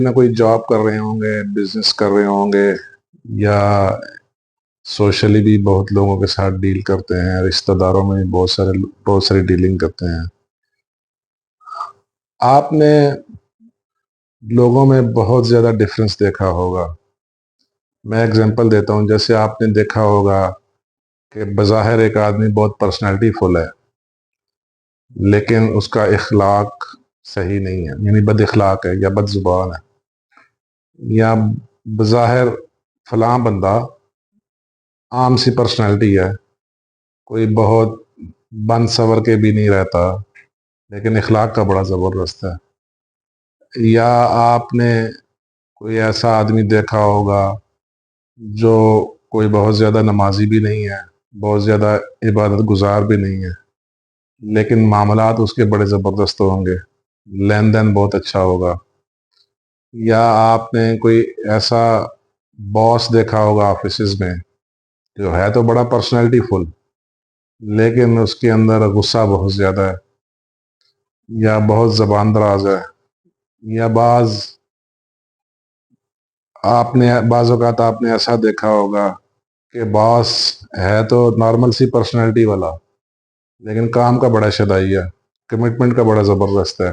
نہ کوئی جاب کر رہے ہوں گے، بزنس کر رہے ہوں گے، یا سوشلی بھی بہت لوگوں کے ساتھ ڈیل کرتے ہیں، رشتہ داروں میں بھی بہت ساری ڈیلنگ کرتے ہیں۔ آپ نے لوگوں میں بہت زیادہ ڈفرینس دیکھا ہوگا۔ میں اگزامپل دیتا ہوں، جیسے آپ نے دیکھا ہوگا کہ بظاہر ایک آدمی بہت پرسنالٹی فل ہے، لیکن اس کا اخلاق صحیح نہیں ہے، یعنی بد اخلاق ہے یا بد زبان ہے۔ یا بظاہر فلاں بندہ عام سی پرسنالٹی ہے، کوئی بہت بن سور کے بھی نہیں رہتا، لیکن اخلاق کا بڑا زبردست ہے۔ یا آپ نے کوئی ایسا آدمی دیکھا ہوگا جو کوئی بہت زیادہ نمازی بھی نہیں ہے، بہت زیادہ عبادت گزار بھی نہیں ہے، لیکن معاملات اس کے بڑے زبردست ہوں گے، لین دین بہت اچھا ہوگا۔ یا آپ نے کوئی ایسا باس دیکھا ہوگا آفیسز میں، جو ہے تو بڑا پرسنالٹی فل، لیکن اس کے اندر غصہ بہت زیادہ ہے، یا بہت زبان دراز ہے۔ یا بعض اوقات آپ نے ایسا دیکھا ہوگا کہ باس ہے تو نارمل سی پرسنالٹی والا، لیکن کام کا بڑا شدائی ہے، کمٹمنٹ کا بڑا زبردست ہے۔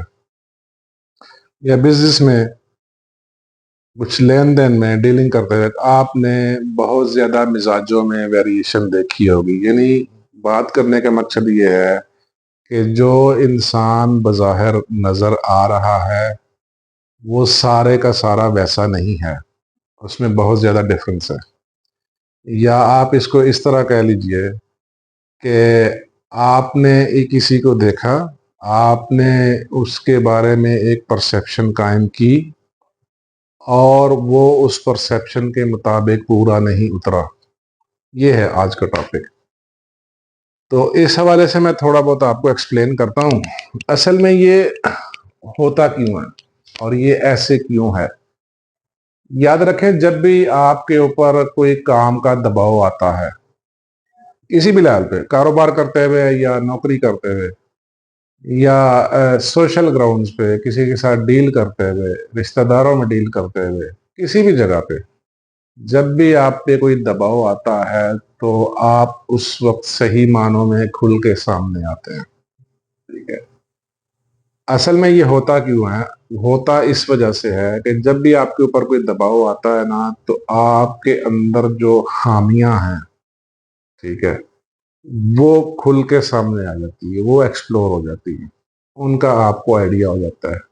یا بزنس میں کچھ لین دین میں ڈیلنگ کرتے ہوئے آپ نے بہت زیادہ مزاجوں میں ویریشن دیکھی ہوگی۔ یعنی بات کرنے کا مقصد یہ ہے کہ جو انسان بظاہر نظر آ رہا ہے وہ سارے کا سارا ویسا نہیں ہے، اس میں بہت زیادہ ڈفرینس ہے۔ یا آپ اس کو اس طرح کہہ لیجئے کہ آپ نے کسی کو دیکھا، آپ نے اس کے بارے میں ایک پرسیپشن قائم کی، اور وہ اس پرسیپشن کے مطابق پورا نہیں اترا۔ یہ ہے آج کا ٹاپک۔ تو اس حوالے سے میں تھوڑا بہت آپ کو ایکسپلین کرتا ہوں اصل میں یہ ہوتا کیوں ہے اور یہ ایسے کیوں ہے۔ یاد رکھیں، جب بھی آپ کے اوپر کوئی کام کا دباؤ آتا ہے، کسی بھی لیول پہ، کاروبار کرتے ہوئے یا نوکری کرتے ہوئے یا سوشل گراؤنڈز پہ کسی کے ساتھ ڈیل کرتے ہوئے، رشتہ داروں میں ڈیل کرتے ہوئے، کسی بھی جگہ پہ جب بھی آپ پہ کوئی دباؤ آتا ہے تو آپ اس وقت صحیح معنوں میں کھل کے سامنے آتے ہیں، ٹھیک ہے۔ اصل میں یہ ہوتا کیوں ہے؟ ہوتا اس وجہ سے ہے کہ جب بھی آپ کے اوپر کوئی دباؤ آتا ہے نا، تو آپ کے اندر جو خامیاں ہیں، ٹھیک ہے، وہ کھل کے سامنے آ جاتی ہے، وہ ایکسپلور ہو جاتی ہے، ان کا آپ کو آئیڈیا ہو جاتا ہے۔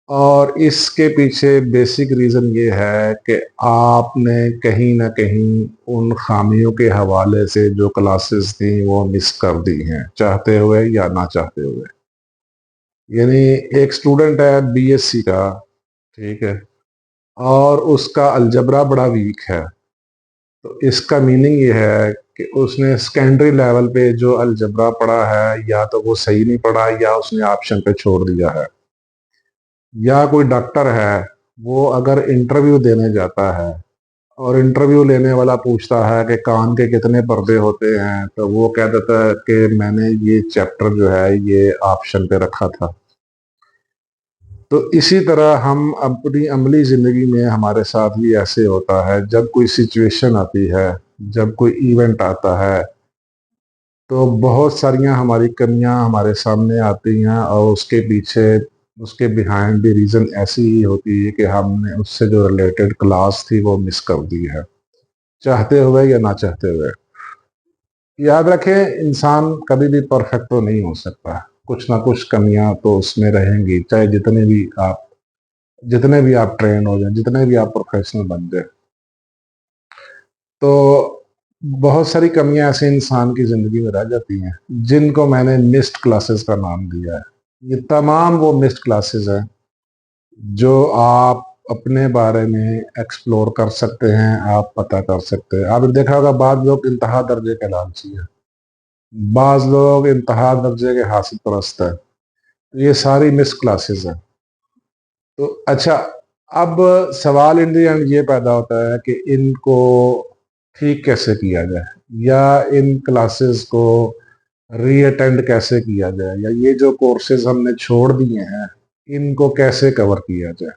اور اس کے پیچھے بیسک ریزن یہ ہے کہ آپ نے کہیں نہ کہیں ان خامیوں کے حوالے سے جو کلاسز تھیں وہ مس کر دی ہیں، چاہتے ہوئے یا نہ چاہتے ہوئے۔ یعنی ایک سٹوڈنٹ ہے بی ایس سی کا، ٹھیک ہے، اور اس کا الجبرا بڑا ویک ہے، تو اس کا میننگ یہ ہے کہ اس نے سیکنڈری لیول پہ جو الجبرا پڑھا ہے یا تو وہ صحیح نہیں پڑھا، یا اس نے آپشن پہ چھوڑ دیا ہے۔ یا کوئی ڈاکٹر ہے، وہ اگر انٹرویو دینے جاتا ہے اور انٹرویو لینے والا پوچھتا ہے کہ کان کے کتنے پردے ہوتے ہیں، تو وہ کہہ دیتا ہے کہ میں نے یہ چیپٹر جو ہے یہ آپشن پہ رکھا تھا۔ تو اسی طرح ہم اپنی عملی زندگی میں ہمارے ساتھ بھی ایسے ہوتا ہے، جب کوئی سچویشن آتی ہے، جب کوئی ایونٹ آتا ہے، تو بہت ساریاں ہماری کمیاں ہمارے سامنے آتی ہیں، اور اس کے پیچھے، اس کے بیہائنڈ دی ریزن ایسی ہی ہوتی ہے کہ ہم نے اس سے جو ریلیٹڈ کلاس تھی وہ مس کر دی ہے، چاہتے ہوئے یا نہ چاہتے ہوئے۔ یاد رکھیں، انسان کبھی بھی پرفیکٹ تو نہیں ہو سکتا، کچھ نہ کچھ کمیاں تو اس میں رہیں گی، چاہے جتنے بھی آپ ٹرین ہو جائیں، جتنے بھی آپ پروفیشنل بن جائیں۔ تو بہت ساری کمیاں ایسے انسان کی زندگی میں رہ جاتی ہیں جن کو میں نے مسڈ کلاسز کا نام دیا ہے۔ یہ تمام وہ مسڈ کلاسز ہیں جو آپ اپنے بارے میں ایکسپلور کر سکتے ہیں، آپ پتہ کر سکتے ہیں۔ آپ نے دیکھا ہوگا بعض لوگ انتہا درجے کے لالچی ہیں، بعض لوگ انتہا درجے کے حاصل پرست ہیں، یہ ساری مسڈ کلاسز ہیں۔ تو اچھا، اب سوال ان دی اینڈ یہ پیدا ہوتا ہے کہ ان کو ٹھیک کیسے کیا جائے، یا ان کلاسز کو ری اٹینڈ کیسے کیا جائے، یا یہ جو کورسز ہم نے چھوڑ دیے ہیں ان کو کیسے کور کیا جائے۔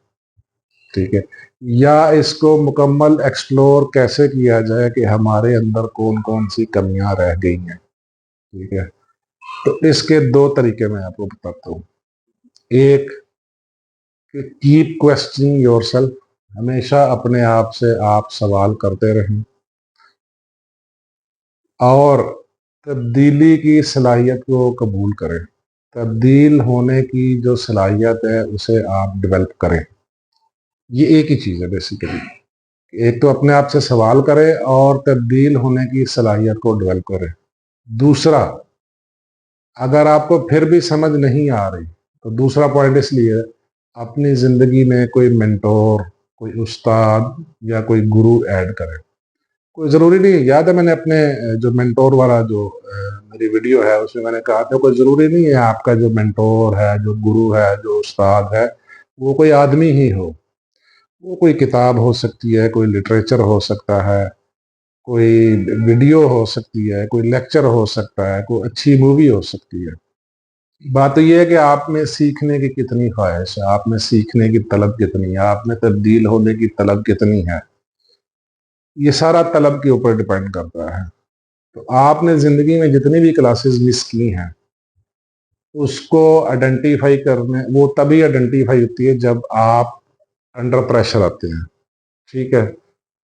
ٹھیک ہے، یا اس کو مکمل ایکسپلور کیسے کیا جائے کہ ہمارے اندر کون کون سی کمیاں رہ گئی ہیں، ٹھیک ہے۔ تو اس کے دو طریقے میں آپ کو بتاتا ہوں۔ ایک کہ کیپ کوسچننگ یور سیلف، ہمیشہ اپنے آپ سے آپ سوال کرتے رہیں، اور تبدیلی کی صلاحیت کو قبول کریں۔ تبدیل ہونے کی جو صلاحیت ہے اسے آپ ڈیولپ کریں۔ یہ ایک ہی چیز ہے بیسیکلی، ایک تو اپنے آپ سے سوال کرے اور تبدیل ہونے کی صلاحیت کو ڈیولپ کرے۔ دوسرا، اگر آپ کو پھر بھی سمجھ نہیں آ رہی تو دوسرا پوائنٹ اس لیے اپنی زندگی میں کوئی مینٹور، کوئی استاد یا کوئی گرو ایڈ کرے۔ کوئی ضروری نہیں ہے، یاد ہے میں نے اپنے جو مینٹور والا جو میری ویڈیو ہے اس میں میں نے کہا تھا کوئی ضروری نہیں ہے آپ کا جو مینٹور ہے، جو گرو ہے، جو استاد ہے وہ کوئی آدمی ہی ہو۔ وہ کوئی کتاب ہو سکتی ہے، کوئی لٹریچر ہو سکتا ہے، کوئی ویڈیو ہو سکتی ہے، کوئی لیکچر ہو سکتا ہے، کوئی اچھی مووی ہو سکتی ہے۔ بات تو یہ ہے کہ آپ میں سیکھنے کی کتنی خواہش ہے، آپ میں سیکھنے کی طلب کتنی ہے، آپ میں تبدیل ہونے کی طلب کتنی ہے، یہ سارا طلب کے اوپر ڈیپینڈ کرتا ہے۔ تو آپ نے زندگی میں جتنی بھی کلاسز مس کی ہیں اس کو آئیڈینٹیفائی کرنے، وہ تبھی آئیڈینٹیفائی ہوتی ہے جب آپ انڈر پریشر آتے ہیں، ٹھیک ہے۔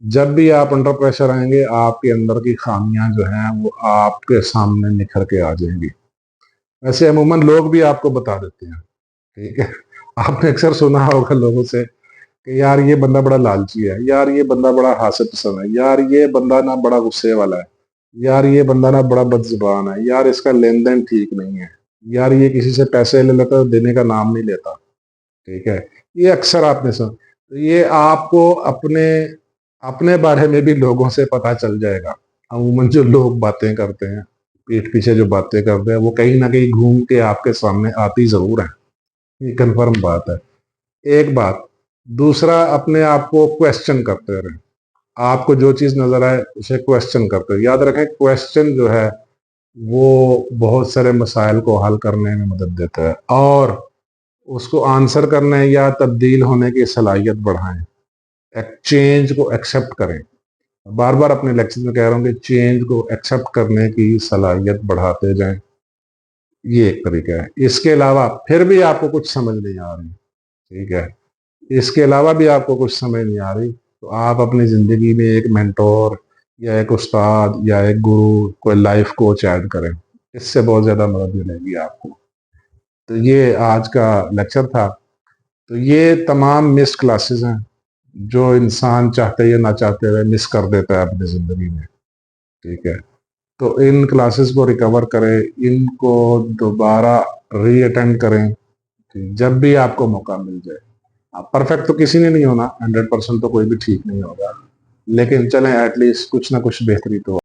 جب بھی آپ انڈر پریشر آئیں گے آپ کے اندر کی خامیاں جو ہیں وہ آپ کے سامنے نکھر کے آ جائیں گی۔ ویسے عموماً لوگ بھی آپ کو بتا دیتے ہیں، ٹھیک ہے۔ آپ نے اکثر سنا ہوگا لوگوں سے کہ یار یہ بندہ بڑا لالچی ہے، یار یہ بندہ بڑا حاسد پسند ہے، یار یہ بندہ نہ بڑا غصے والا ہے، یار یہ بندہ نہ بڑا بد زبان ہے، یار اس کا لین دین ٹھیک نہیں ہے، یار یہ کسی سے پیسے لے لیتا دینے کا نام نہیں لیتا، ٹھیک ہے۔ یہ اکثر آپ نے سنا، تو یہ آپ کو اپنے بارے میں بھی لوگوں سے پتہ چل جائے گا۔ عموماً جو لوگ باتیں کرتے ہیں، پیٹھ پیچھے جو باتیں کرتے ہیں، وہ کہیں نہ کہیں گھوم کے آپ کے سامنے آتی ضرور ہیں، یہ کنفرم بات ہے۔ ایک بات، دوسرا اپنے آپ کو کویسچن کرتے رہیں، آپ کو جو چیز نظر آئے اسے کویسچن کرتے رہیں۔ یاد رکھیں کویسچن جو ہے وہ بہت سارے مسائل کو حل کرنے میں مدد دیتا ہے، اور اس کو آنسر کرنے یا تبدیل ہونے کی صلاحیت بڑھائیں، چینج کو ایکسیپٹ کریں۔ بار بار اپنے لیکچر میں کہہ رہا ہوں کہ چینج کو ایکسیپٹ کرنے کی صلاحیت بڑھاتے جائیں، یہ ایک طریقہ ہے۔ اس کے علاوہ پھر بھی آپ کو کچھ سمجھ نہیں آ رہی، ٹھیک ہے، اس کے علاوہ بھی آپ کو کچھ سمجھ نہیں آ رہی تو آپ اپنی زندگی میں ایک مینٹور یا ایک استاد یا ایک گرو، کوئی لائف کوچ ایڈ کریں، اس سے بہت زیادہ مدد ملے گی آپ کو۔ تو یہ آج کا لیکچر تھا۔ تو یہ تمام مس کلاسز ہیں جو انسان چاہتے یا نہ چاہتے ہوئے مس کر دیتا ہے اپنی زندگی میں، ٹھیک ہے۔ تو ان کلاسز کو ریکور کریں، ان کو دوبارہ ری اٹینڈ کریں جب بھی آپ کو موقع مل جائے۔ پرفیکٹ تو کسی نے نہیں ہونا، 100% تو کوئی بھی ٹھیک نہیں ہوگا، لیکن چلیں ایٹ لیسٹ کچھ نہ کچھ بہتری تو